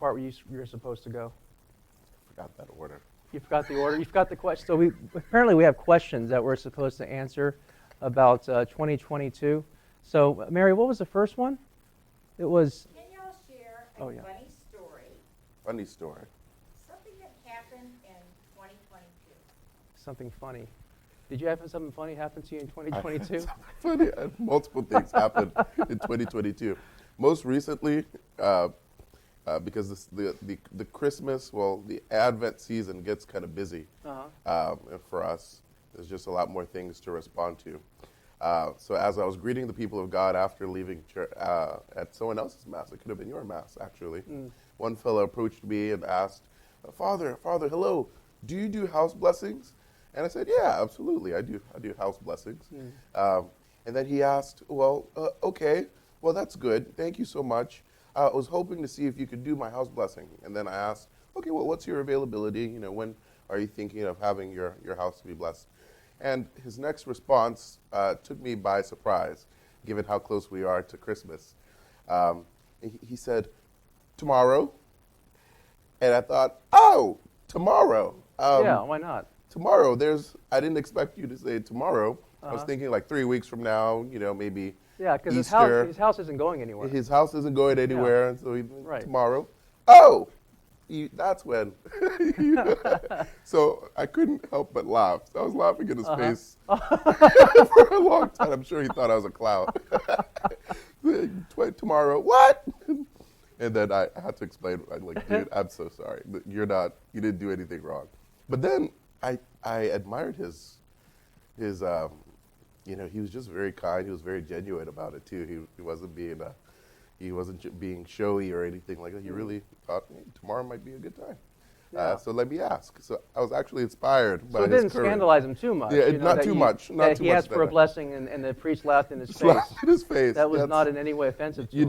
part where you're supposed to go? Forgot that order. You forgot the order. You forgot the question. So apparently we have questions that we're supposed to answer about 2022. So Mary, what was the first one? It was. Can y'all share a funny story? Funny story. Something that happened in 2022. Something funny. Did you have something funny happen to you in 2022? Funny. Multiple things happened in 2022. Most recently, because the Christmas, the Advent season gets kind of busy for us. There's just a lot more things to respond to. So as I was greeting the people of God after leaving church, at someone else's mass, it could have been your mass actually, one fellow approached me and asked, Father, hello, do you do house blessings? And I said, yeah, absolutely, I do house blessings. And then he asked, okay, well, that's good. Thank you so much. I was hoping to see if you could do my house blessing. And then I asked, okay, well, what's your availability? When are you thinking of having your house to be blessed? And his next response took me by surprise, given how close we are to Christmas. He said, tomorrow. And I thought, oh, tomorrow. Yeah, why not? Tomorrow, I didn't expect you to say tomorrow. I was thinking like 3 weeks from now, maybe Yeah, because his house isn't going anywhere. His house isn't going anywhere, and so tomorrow. Oh, that's when. So I couldn't help but laugh. So I was laughing in his face for a long time. I'm sure he thought I was a clown. Tomorrow, what? And then I had to explain, I'm like, dude, I'm so sorry. You didn't do anything wrong. But then I admired his he was just very kind. He was very genuine about it too. He wasn't being showy or anything like that. He really thought, hey, tomorrow might be a good time. Yeah. So let me ask. So I was actually inspired by his courage. So it didn't scandalize him too much. Yeah, not too much. That he asked for a blessing and the priest laughed in his face. Laughed in his face. That was not in any way offensive to him.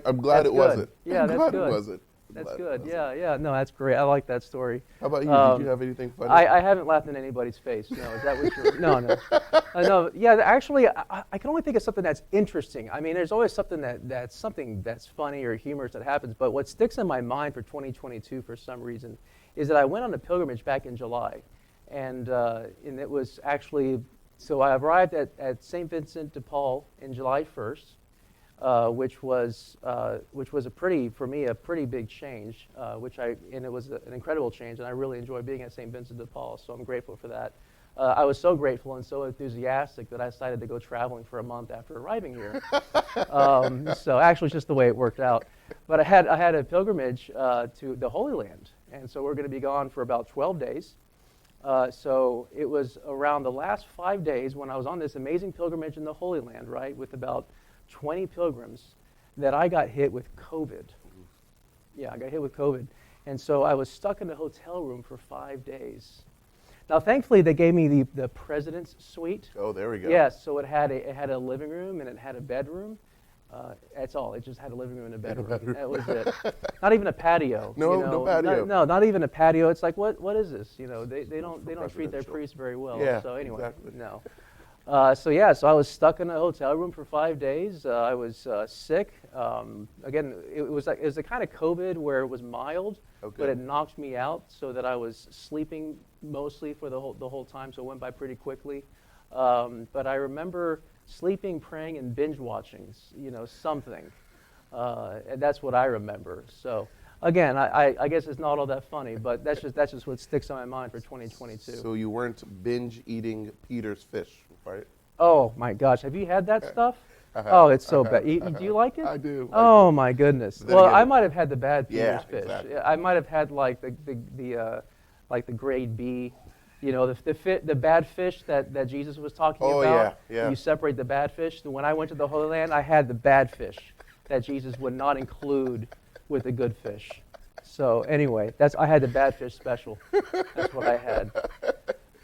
I'm glad it wasn't. Yeah, I'm that's glad good. it wasn't. That's good. Yeah. No, that's great. I like that story. How about you? Did you have anything funny? I haven't laughed in anybody's face. No, is that what you're? No. No. Yeah, actually, I can only think of something that's interesting. I mean, there's always something that's funny or humorous that happens. But what sticks in my mind for 2022 for some reason is that I went on a pilgrimage back in July, and it was actually so I arrived at St. Vincent de Paul in July 1st. Which was a pretty big change, and it was an incredible change, and I really enjoyed being at St. Vincent de Paul, so I'm grateful for that. I was so grateful and so enthusiastic that I decided to go traveling for a month after arriving here. So actually, it's just the way it worked out. But I had a pilgrimage to the Holy Land, and so we're going to be gone for about 12 days. So it was around the last 5 days when I was on this amazing pilgrimage in the Holy Land, right, with about 20 pilgrims, that I got hit with COVID. Yeah, I got hit with COVID. And so I was stuck in a hotel room for 5 days. Now, thankfully, they gave me the president's suite. Oh, there we go. Yes, so it had a living room and it had a bedroom. That's all. It just had a living room and a bedroom. That was it. Not even a patio. No patio. No, not even a patio. It's like, what is this? They don't treat their priests very well. Yeah, so anyway, exactly. No. So I was stuck in a hotel room for 5 days. I was sick. Again, it was the kind of COVID where it was mild, but it knocked me out so that I was sleeping mostly for the whole time. So it went by pretty quickly. But I remember sleeping, praying, and binge watching. Something. And that's what I remember. So. Again, I guess it's not all that funny, but that's just what sticks on my mind for 2022. So you weren't binge eating Peter's fish, right? Oh my gosh, have you had that stuff? Oh, it's so bad. Do you like it? I do. Oh my goodness. Well, I might have had the bad Peter's fish. Exactly. I might have had like the grade B, the bad fish that Jesus was talking about. Yeah. You separate the bad fish. When I went to the Holy Land, I had the bad fish that Jesus would not include with the good fish. So anyway, I had the bad fish special. That's what I had.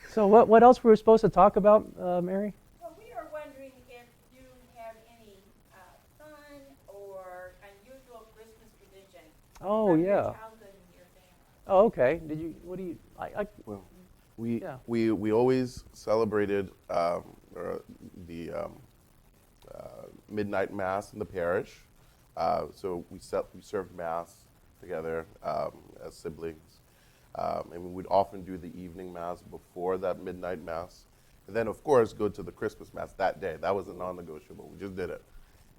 So what else were we supposed to talk about, Mary? Well, we are wondering if you have any fun or unusual Christmas tradition. Oh, from yeah. Your childhood and your family. Oh, okay. What do you? Well, we always celebrated the midnight mass in the parish. So we served mass together as siblings. And we'd often do the evening mass before that midnight mass. And then, of course, go to the Christmas mass that day. That was a non-negotiable. We just did it.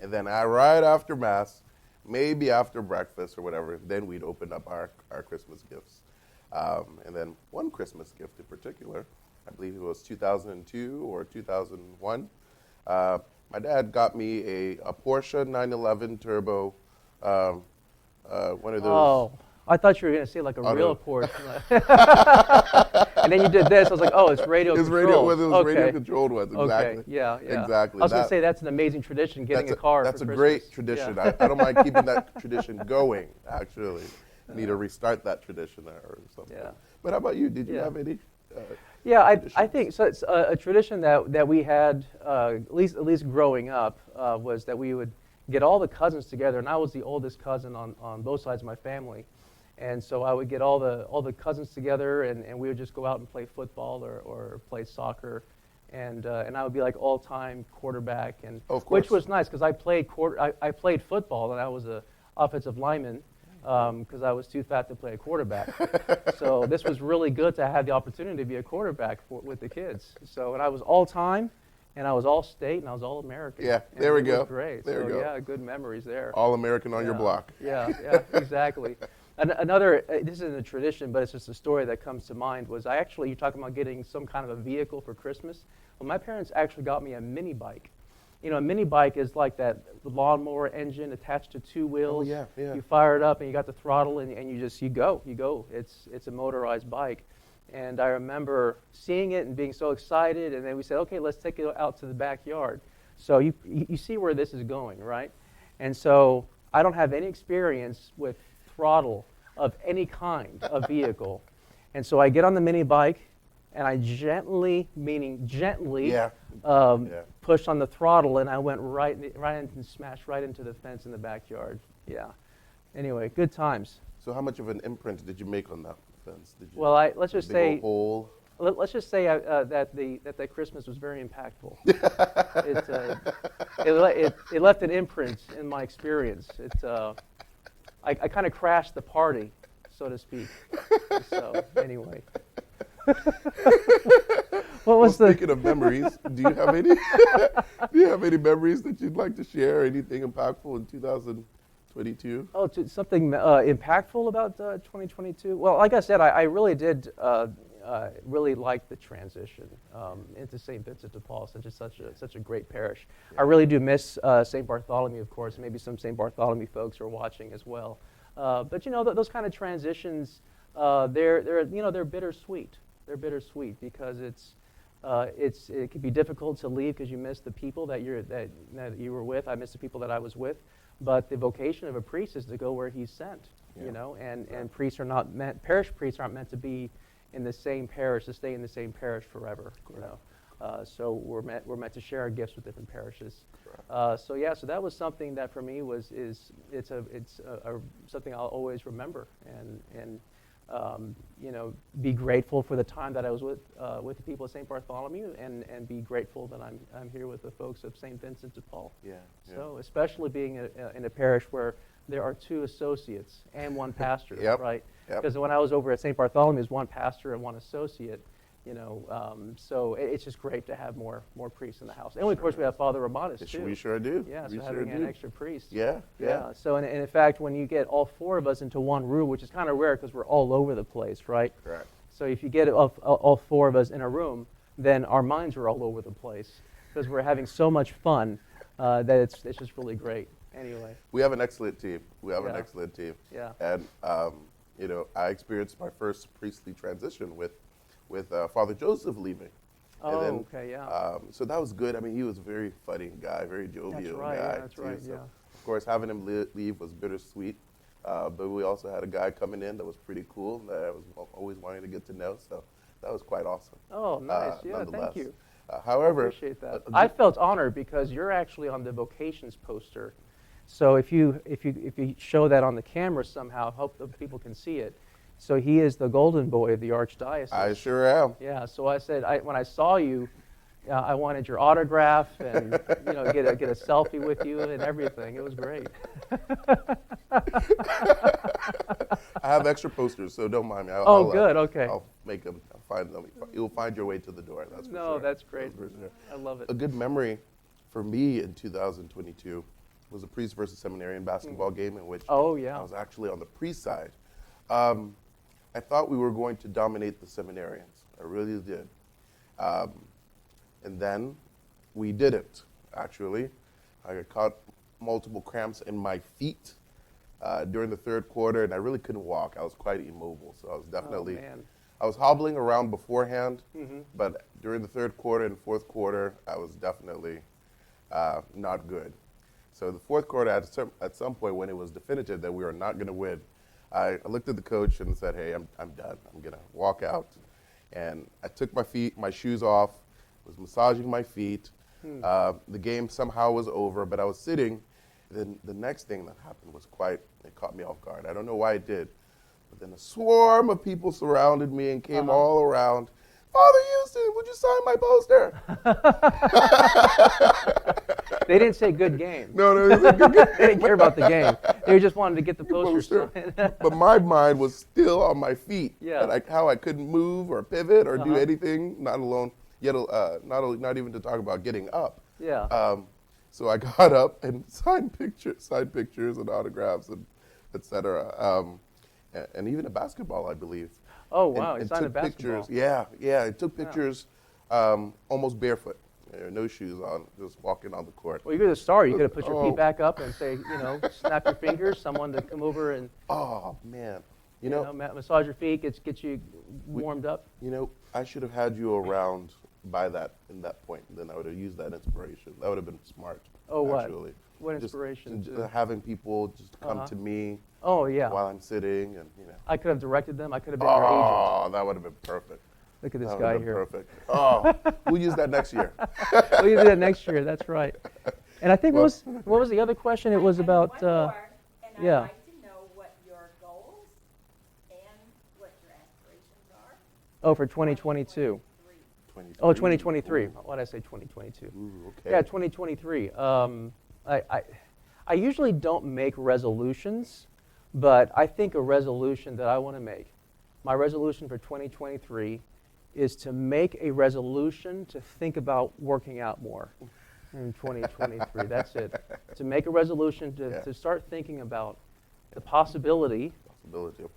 And then right after mass, maybe after breakfast or whatever, then we'd open up our Christmas gifts. And then one Christmas gift in particular, I believe it was 2002 or 2001, my dad got me a Porsche 911 Turbo, one of those. Oh, I thought you were going to say like a Auto. real Porsche. And then you did this. I was like, oh, it's radio It's controlled. radio, one of those radio controlled ones, exactly. Okay, yeah. Exactly. I was going to say that's an amazing tradition, getting a car That's for a Christmas. great tradition. Yeah. I don't mind keeping that tradition going, actually. Need to restart that tradition or something. Yeah. But how about you? Did you Yeah. have any? Yeah, I traditions? think so. It's a tradition that we had at least growing up was that we would get all the cousins together, and I was the oldest cousin on both sides of my family, and so I would get all the cousins together, and we would just go out and play football or play soccer, and I would be like all-time quarterback, and Of which course. was nice because I played football and I was a offensive lineman. Because I was too fat to play a quarterback. So this was really good to have the opportunity to be a quarterback with the kids. So, and I was all-time, and I was all-state, and I was all-American. Yeah, And there we it go. was great. There so, we go. yeah, good memories there. All American on your Yeah. block. Yeah, exactly. Another, this isn't a tradition, but it's just a story that comes to mind, was you're talking about getting some kind of a vehicle for Christmas. Well, my parents actually got me a mini bike. You know, a mini bike is like that lawnmower engine attached to two wheels. yeah, yeah. You fire it up and you got the throttle and you go. It's a motorized bike. And I remember seeing it and being so excited, and then we said, okay, let's take it out to the backyard. So you see where this is going, right? And so I don't have any experience with throttle of any kind of vehicle. And so I get on the mini bike, and I gently Yeah. pushed on the throttle, and I went right and smashed right into the fence in the backyard. Yeah. Anyway, good times. So how much of an imprint did you make on that fence? Did you Well, let's just big say old hole? let's just say that Christmas was very impactful. It left an imprint in my experience. I kind of crashed the party, so to speak. So anyway. What was Speaking of memories, do you have any? Do you have any memories that you'd like to share? Anything impactful in 2022? Oh, something impactful about 2022? Well, like I said, I really did really like the transition into St. Vincent de Paul, such a great parish. Yeah. I really do miss St. Bartholomew, of course. Maybe some St. Bartholomew folks are watching as well. But you know, those kind of transitions, they're bittersweet. They're bittersweet because it can be difficult to leave because you miss the people that you were with. I miss the people that I was with. But the vocation of a priest is to go where he's sent, Yeah. you know, and priests are not meant, parish priests aren't meant to be in the same parish, to stay in the same parish forever, you know. So we're meant to share our gifts with different parishes. So that was something that for me it's something I'll always remember and be grateful for the time that I was with the people of St. Bartholomew and be grateful that I'm here with the folks of St. Vincent de Paul. Yeah. So especially being in a parish where there are two associates and one pastor, Yep. right? Yep. Because when I was over at St. Bartholomew, there's one pastor and one associate, you know. So it's just great to have more priests in the house. And of course, we have Father Romanus too. We sure do. Yeah, we so sure having an do. extra priest. Yeah. So and in fact, when you get all four of us into one room, which is kind of rare because we're all over the place, right? Correct. So if you get all four of us in a room, then our minds are all over the place because we're having so much fun that it's just really great. Anyway. We have an excellent team. Yeah. Yeah. And I experienced my first priestly transition with Father Joseph leaving. Oh, and then, okay, yeah. So that was good. I mean, he was a very funny guy, very jovial That's right, guy. yeah, that's too. right, So, yeah. Of course, having him leave was bittersweet. But we also had a guy coming in that was pretty cool that I was always wanting to get to know. So that was quite awesome. Oh, nice. Yeah, nonetheless. thank you. However, Appreciate that. I felt honored because you're actually on the vocations poster. So if you show that on the camera somehow, hope that people can see it. So he is the golden boy of the archdiocese. I sure am. Yeah. So I said when I saw you, I wanted your autograph and get a selfie with you and everything. It was great. I have extra posters, so don't mind me. Oh, good. Okay. I'll make them. I'll find them. You'll find your way to the door. That's for No, sure. that's great. That's for sure. I love it. A good memory for me in 2022 was a Priest versus Seminarian basketball game in which Oh, yeah. I was actually on the Priest side. I thought we were going to dominate the Seminarians. I really did. And then we didn't, actually. I got caught multiple cramps in my feet during the third quarter, and I really couldn't walk. I was quite immobile, so I was definitely, man. I was hobbling around beforehand, but during the third quarter and fourth quarter, I was definitely not good. So the fourth quarter, at some point when it was definitive that we were not going to win, I looked at the coach and said, hey, I'm done. I'm going to walk out. And I took my shoes off, was massaging my feet. The game somehow was over, but I was sitting. Then the next thing that happened was it caught me off guard. I don't know why it did. But then a swarm of people surrounded me and came all around. Father Houston, would you sign my poster? They didn't say good game. No, it was a good game. They didn't care about the game. They just wanted to get the poster signed. But my mind was still on my feet. Yeah. And how I couldn't move or pivot or do anything, not even to talk about getting up. Yeah. So I got up and signed pictures and autographs and et cetera. And even a basketball, I believe. Oh, wow. And He signed a took basketball. pictures. Yeah. I took pictures almost barefoot. No shoes on, just walking on the court. Well, you're the star. You could have put your feet back up and say, snap your fingers, someone to come over and Oh, man. massage your feet, get you warmed up. I should have had you around in that point. Then I would have used that inspiration. That would have been smart. Oh, what? Actually. What inspiration? Having people just come to me Oh, yeah. while I'm sitting, and I could have directed them. I could have been your agent. Oh, that would have been perfect. Look at this That guy would have been here. perfect. Oh, we'll use that next year. We'll do that next year. That's right. And I think what was the other question? It was I have about one more, and I'd yeah. like to know what your goals and what your aspirations are. Oh, for 2022. 23. Oh, 2023. Why did I say 2022? Ooh, okay. Yeah, 2023. I usually don't make resolutions, but I think a resolution that I want to make, my resolution for 2023 is to make a resolution to think about working out more in 2023. That's it. To make a resolution to start thinking about the possibility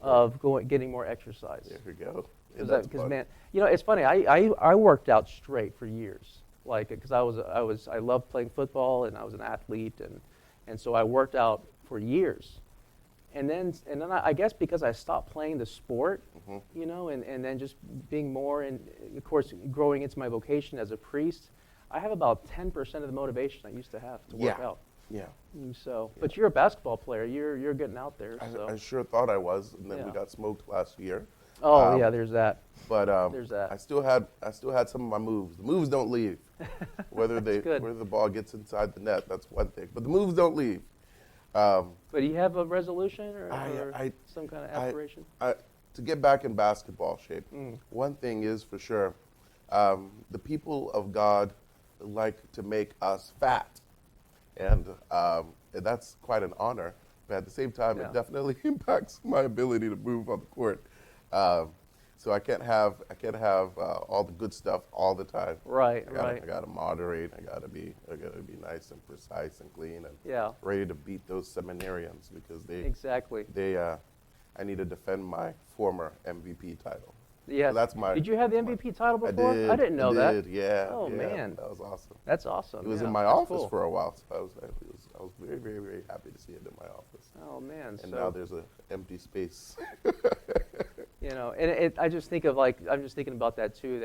of getting more exercise. There we go. Because man, it's funny. I worked out straight for years, because I loved playing football and I was an athlete, and so I worked out for years, and then I guess because I stopped playing the sport, and then just being more, and of course growing into my vocation as a priest, I have about 10% of the motivation I used to have to work out. Yeah. But you're a basketball player. You're getting out there. So. I sure thought I was, and then we got smoked last year. Oh yeah, there's that. But there's that. I still had some of my moves. The moves don't leave. Whether the ball gets inside the net, that's one thing. But the moves don't leave. But do you have a resolution or some kind of aspiration? To get back in basketball shape, one thing is for sure, the people of God like to make us fat, and that's quite an honor. But at the same time, it definitely impacts my ability to move on the court. So I can't have all the good stuff all the time. Right. I gotta moderate. I gotta be nice and precise and clean and ready to beat those seminarians because I need to defend my former MVP title. Yes. So that's Did you have the MVP title before? I didn't know that. I did. Yeah. Oh yeah, man, that was awesome. That's awesome. It was in my office for a while, so I was very, very, very happy to see it in my office. Oh man. And now there's an empty space. And I'm just thinking about that too.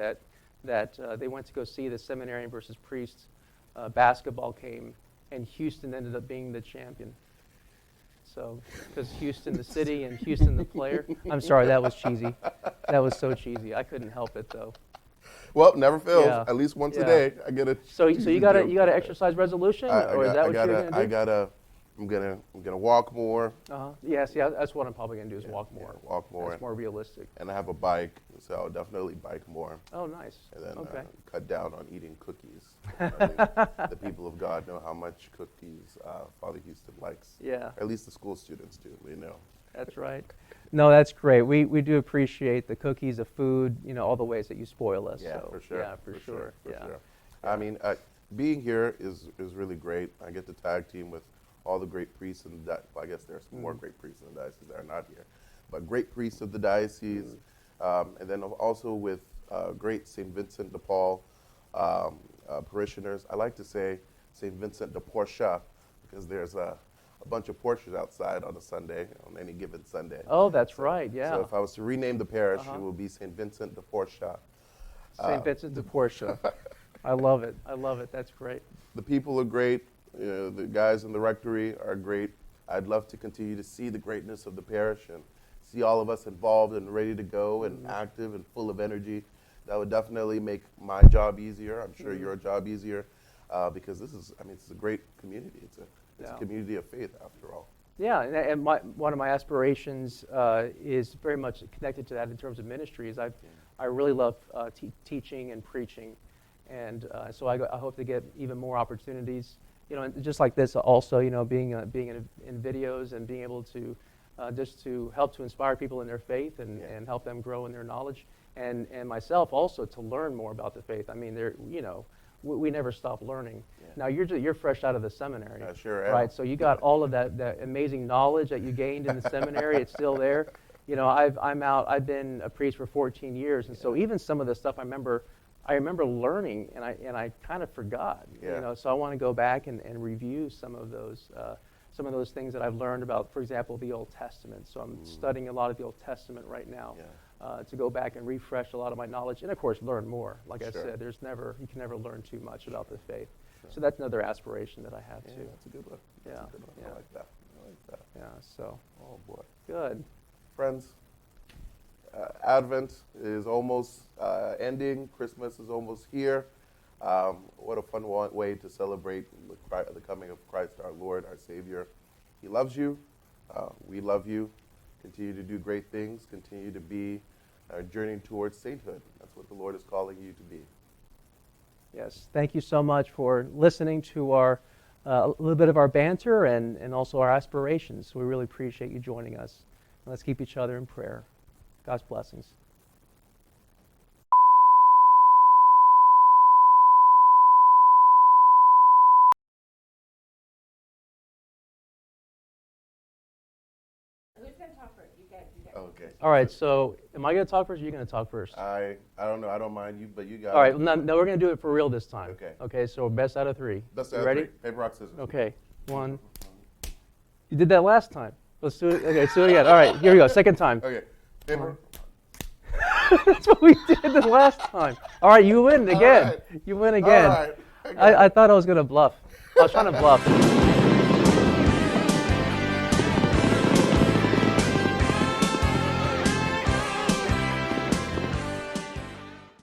That they went to go see the Seminarian versus Priests basketball game, and Houston ended up being the champion. So, because Houston the city and Houston the player. I'm sorry, that was cheesy. That was so cheesy. I couldn't help it though. Well, never fails. Yeah. At least once a day, I get it. So you got an exercise resolution, or is that what you're going to do? I gotta I'm gonna walk more. Yes, yeah, that's what I'm probably gonna do is walk more. Yeah, walk more. That's more realistic. And I have a bike, so I'll definitely bike more. Oh, nice. And then Okay. cut down on eating cookies. I mean, the people of God know how much cookies Father Houston likes. Yeah. Or at least the school students do. We know. That's right. No, that's great. We do appreciate the cookies, the food, all the ways that you spoil us. Yeah, so, for sure. Yeah, for sure. Yeah. I mean, being here is really great. I get to tag team with all the great priests in the well, I guess there's more great priests in the diocese that are not here, but great priests of the diocese, and then also with great St. Vincent de Paul parishioners. I like to say St. Vincent de Portia because there's a bunch of Porsches outside on a Sunday, on any given Sunday. Oh, that's right. Yeah. So if I was to rename the parish, it will be St. Vincent de Portia. St. Vincent de Portia. I love it. I love it. That's great. The people are great. The guys in the rectory are great. I'd love to continue to see the greatness of the parish and see all of us involved and ready to go and active and full of energy. That would definitely make my job easier. I'm sure your job easier because this is a great community. It's a community of faith after all. Yeah, and one of my aspirations is very much connected to that in terms of ministries. I really love teaching and preaching, and so I hope to get even more opportunities. And just like this, also, being in videos and being able to just to help to inspire people in their faith and help them grow in their knowledge, and myself also to learn more about the faith. I mean, we never stop learning. Yeah. Now you're fresh out of the seminary, I sure am. right? So you got all of that amazing knowledge that you gained in the seminary. It's still there. I've been a priest for 14 years, and so even some of the stuff I remember learning, and I kind of forgot. Yeah. So I want to go back and review some of those things that I've learned about, for example, the Old Testament. So I'm studying a lot of the Old Testament right now. Yeah. To go back and refresh a lot of my knowledge, and of course learn more. Like I Sure. said, you can never learn too much about the faith. Sure. So that's another aspiration that I have Yeah, too. that's a good one. That's Yeah, a good one. yeah. I like that. I like that. Yeah. So Oh boy. good. Friends, Advent is almost ending. Christmas is almost here. What a fun way to celebrate the coming of Christ our Lord, our Savior. He loves you. We love you. Continue to do great things. Continue to be journeying towards sainthood. That's what the Lord is calling you to be. Yes. Thank you so much for listening to our a little bit of our banter and also our aspirations. We really appreciate you joining us. Let's keep each other in prayer. God's blessings. Who's gonna talk first? You got. Okay. All right. So, am I going to talk first, or are you going to talk first? I don't know. I don't mind you, but you got All right. it. No, we're going to do it for real this time. Okay. Okay. So best out of three. Best You out of ready? three. Paper, rock, scissors. Okay. One. You did that last time. Let's do it. Okay. Let's do it again. All right. Here we go. Second time. Okay. Paper. That's what we did the last time. All right. You win again. right. You win again. All right. I thought I was going to bluff. I was trying to bluff.